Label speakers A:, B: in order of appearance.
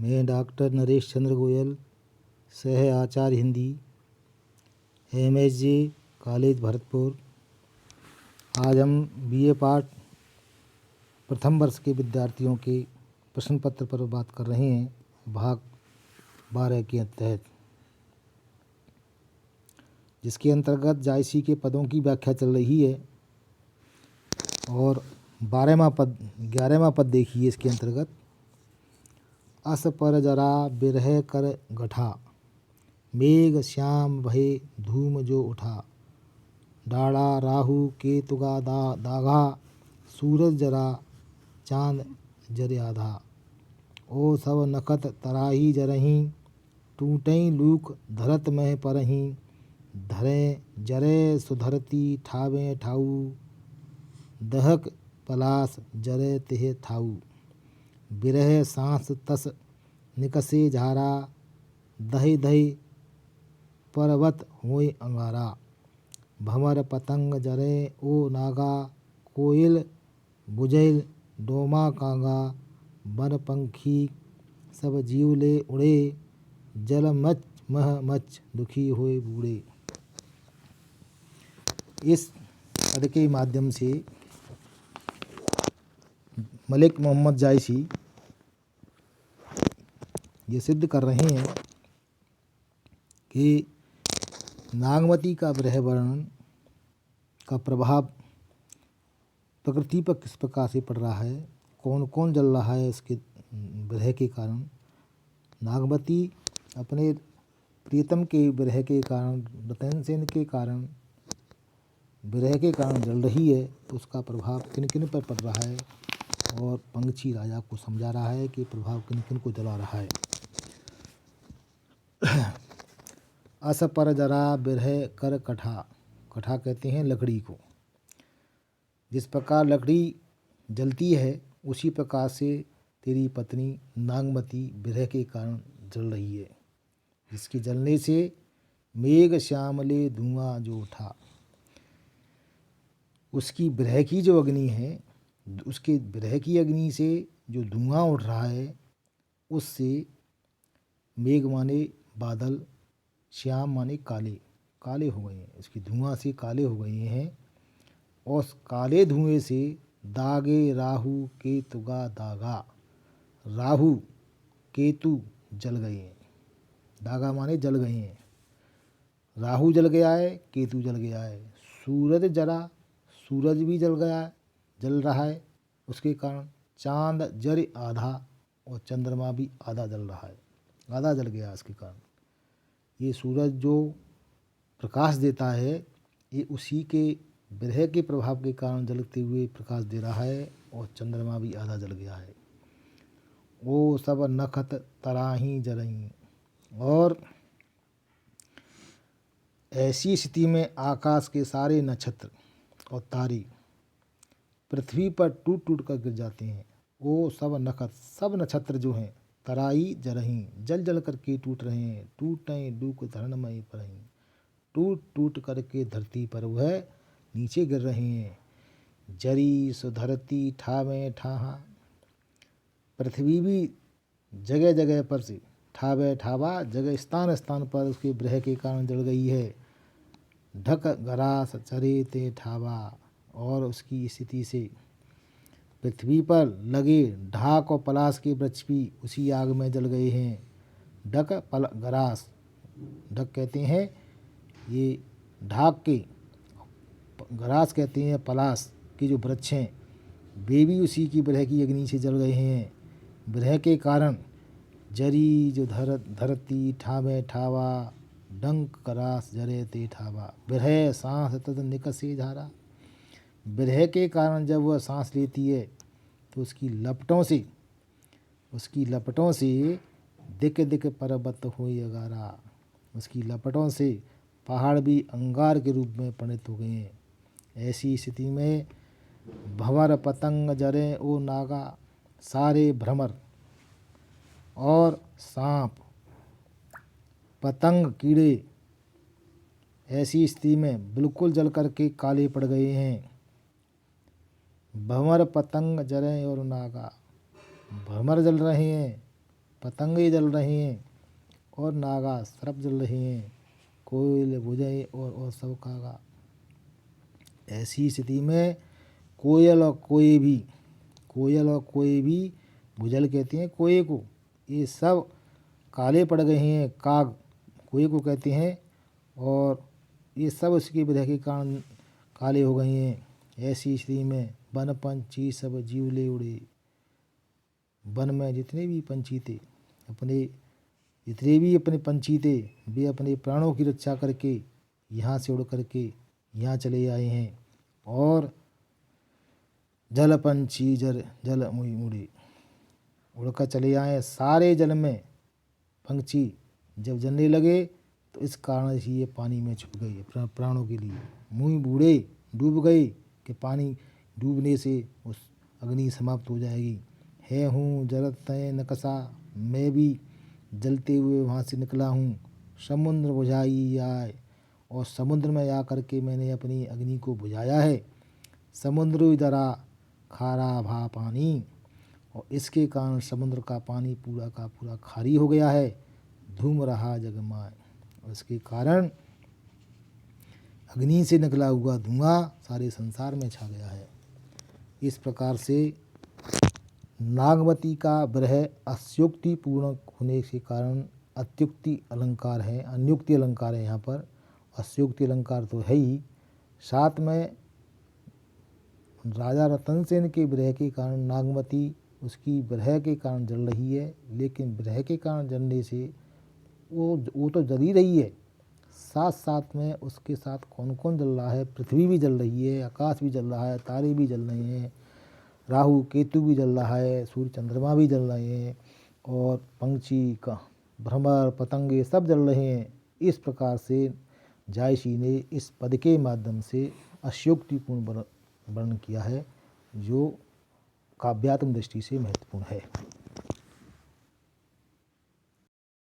A: मैं डॉक्टर नरेश चंद्र गोयल, सह आचार्य Hindi, MSJ college Bharatpur. आज हम BA पार्ट प्रथम वर्ष के विद्यार्थियों के प्रश्न पत्र पर बात कर रहे हैं, भाग 12 के तहत, जिसके अंतर्गत जायसी के पदों की व्याख्या चल रही है। और 11वां पद देखिए इसके अंतर्गत। अस पर जरा बिरह कर गठा, मेघ श्याम भये धूम जो उठा। डाड़ा राहु केतुगा दागा, सूरज जरा चांद जर आधा। ओ सब नखत तराही जरहीं, टूटई लूक धरत मह परहीं। धरे जरे सुधरती ठावे ठाऊ, दहक पलास जरे तिह थाऊ। बिरह सांस तस निकसे झारा, दहि दहि पर्वत होय अंगारा। भंवर पतंग जरे ओ नागा, कोयल बुझैल डोमा कांगा। वन पंखी सब जीव ले उड़े, जल मच मह मच दुखी होए बूढ़े। इस पद के माध्यम से मलिक मोहम्मद जायसी ये सिद्ध कर रहे हैं कि नागमती का विरह वर्णन का प्रभाव प्रकृति पर किस प्रकार से पड़ रहा है, कौन कौन जल रहा है इसके विरह के कारण। नागमती अपने प्रियतम के विरह के कारण, रतनसेन के कारण, विरह के कारण जल रही है, तो उसका प्रभाव किन किन पर पड़ रहा है। और पंछी राजा को समझा रहा है कि प्रभाव किन किन को जला रहा है। अस पर जरा बिरह कर कठा, कठा कहते हैं लकड़ी को। जिस प्रकार लकड़ी जलती है उसी प्रकार से तेरी पत्नी नागमती विरह के कारण जल रही है, जिसके जलने से मेघ श्यामले धुआं जो उठा। उसकी विरह की जो अग्नि है, उसके विरह की अग्नि से जो धुआं उठ रहा है, उससे मेघ माने बादल, श्याम माने काले, काले हो गए हैं। इसकी धुआं से काले हो गए हैं। और काले धुएं से दागे राहु केतुगा दागा, राहु केतु जल गए हैं। दागा माने जल गए हैं। राहु जल गया है, केतु जल गया है। सूरज जरा, सूरज भी जल गया है, जल रहा है उसके कारण। चांद जर आधा, और चंद्रमा भी आधा जल रहा है, आधा जल गया इसके कारण। ये सूरज जो प्रकाश देता है, ये उसी के विरह के प्रभाव के कारण जलते हुए प्रकाश दे रहा है। और चंद्रमा भी आधा जल गया है। वो सब नखत तराही जरहीं। और ऐसी स्थिति में आकाश के सारे नक्षत्र और तारे पृथ्वी पर टूट टूट कर गिर जाते हैं। वो सब नखत, सब नक्षत्र जो हैं, तराई जरहीं, जल जल करके टूट रहे हैं। टूटें डूक धरणमय परहीं, टूट टूट करके धरती पर वह नीचे गिर रहे हैं। जरी सुधरती ठावे ठाहा, पृथ्वी भी जगह जगह पर से, ठावे ठावा, जगह स्थान स्थान पर उसके विरह के कारण जल गई है। ढक गरास चरे ते ठावा, और उसकी स्थिति से पृथ्वी पर लगे ढाक और पलाश के वृक्ष भी उसी आग में जल गए हैं। ढक गरास, ढक कहते हैं ये ढाक के, गरास कहते हैं पलाश के जो वृक्ष हैं, वे भी उसी की विरह की अग्नि से जल गए हैं। विरह के कारण जरी जो धरती ठावे ठावा, डंक करास जरे ते ठावा। विरह सांस तद निकसे झारा, विरह के कारण जब वह सांस लेती है तो उसकी लपटों से दिक दिक पर्वत होय अगारा। उसकी लपटों से पहाड़ भी अंगार के रूप में परिणत हो गए हैं। ऐसी स्थिति में भंवर पतंग जरे ओ नागा, सारे भ्रमर और सांप, पतंग, कीड़े ऐसी स्थिति में बिल्कुल जल करके काले पड़ गए हैं। भंवर पतंग जरे और नागा, भ्रमर जल रहे हैं, पतंगे जल रहे हैं और नागा सर्प जल रहे हैं, कोयल बुझे और सब कागा। ऐसी स्थिति में कोयल और कोई भी भुजल कहते हैं कोए को, ये सब काले पड़ गए हैं। काग कोए को कहते हैं और ये सब उसकी विरह के कारण काले हो गए हैं। ऐसी स्थिति में वन पंछी सब जीवले उड़े, वन में जितने भी पंछी थे, अपने पंछी थे, वे अपने प्राणों की रक्षा करके यहाँ से उड़ करके यहाँ चले आए हैं। और जल पंछी जल मुई उड़े, उड़कर चले आए सारे जल में। पंछी जब जलने लगे तो इस कारण से ये पानी में छुप गए प्राणों के लिए। मुँह बूढ़े डूब गए कि पानी डूबने से उस अग्नि समाप्त हो जाएगी। है हूँ जलत तय नकसा, मैं भी जलते हुए वहाँ से निकला हूँ। समुद्र बुझाई आए, और समुद्र में आ करके मैंने अपनी अग्नि को बुझाया है। समुद्र दरा खारा भा पानी, और इसके कारण समुद्र का पानी पूरा का पूरा खारी हो गया है। धूम रहा जगमाए, और इसके कारण अग्नि से निकला हुआ धुआं सारे संसार में छा गया है। इस प्रकार से नागवती का विरह अत्युक्तिपूर्ण होने के कारण अत्युक्ति अलंकार है, अन्युक्ति अलंकार है। यहाँ पर अत्युक्ति अलंकार तो है ही, साथ में राजा रतन सेन के विरह के कारण नागवती उसकी विरह के कारण जल रही है। लेकिन विरह के कारण जलने से वो तो जल ही रही है, साथ साथ में उसके साथ कौन कौन जल रहा है। पृथ्वी भी जल रही है, आकाश भी जल रहा है, तारे भी जल रहे हैं, राहु केतु भी जल रहा है, सूर्य चंद्रमा भी जल रहे हैं, और पंछी का भ्रमर पतंगे सब जल रहे हैं। इस प्रकार से जायसी ने इस पद के माध्यम से अत्युक्तिपूर्ण वर्णन किया है, जो काव्यात्मक दृष्टि से महत्वपूर्ण है।